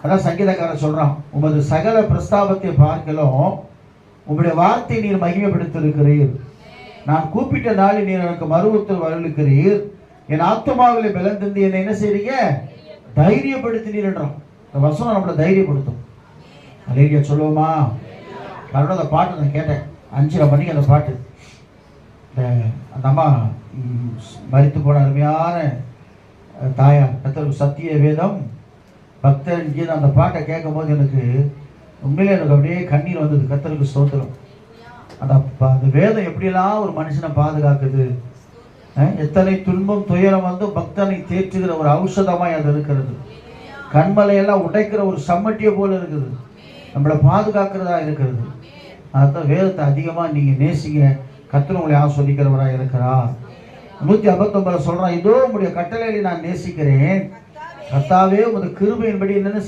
அதான் சங்கீதக்காரன் சொல்றான், உமது சகல பிரஸ்தாபத்தை பார்க்கலும் உங்களுடைய வார்த்தை நீர் மகிமைப்படுத்திருக்கிறீர். நான் கூப்பிட்ட நாளில் நீர் எனக்கு மறுவுத்தல் வரலுக்கிறீர். என் ஆத்மாவிலே பலன் தந்து என்னை என்ன செய்றீங்க? தைரியப்படுத்தினீர் என்றான். இந்த வசனம் நம்மளை தைரியப்படுத்தும். அல்லேலூயா சொல்லுவோமா? அதோட அந்த பாட்டு நான் கேட்டேன் 5:30 மணிக்கு. அந்த பாட்டு அந்த அம்மா மரித்து போன அருமையான தாயார், கர்த்தருக்கு சத்திய வேதம் பக்தரின் கீதம், அந்த பாட்டை கேட்கும் போது எனக்கு உண்மையிலே எனக்கு அப்படியே கண்ணீர் வந்தது. கர்த்தருக்கு ஸ்தோத்திரம். அந்த வேதம் எப்படியெல்லாம் ஒரு மனுஷனை பாதுகாக்குது. எத்தனை துன்பம் துயரம் வந்து பக்தனை தேற்றுகிற ஒரு ஔஷதமாய் அது இருக்கிறது. கண்மலையெல்லாம் உடைக்கிற ஒரு சம்மட்டியை போல இருக்குது. நம்மளை பாதுகாக்கிறதா இருக்கிறது. அதுதான் வேதத்தை அதிகமாக நீங்கள் நேசிங்க. கர்த்தர் உங்களை ஆசீர்வதிக்கிறவராக இருக்கிறார். 159 சொல்றான், இதோ உங்களுடைய கட்டளையை நான் நேசிக்கிறேன். கர்த்தாவே உமது கிருபையின்படி என்னென்ன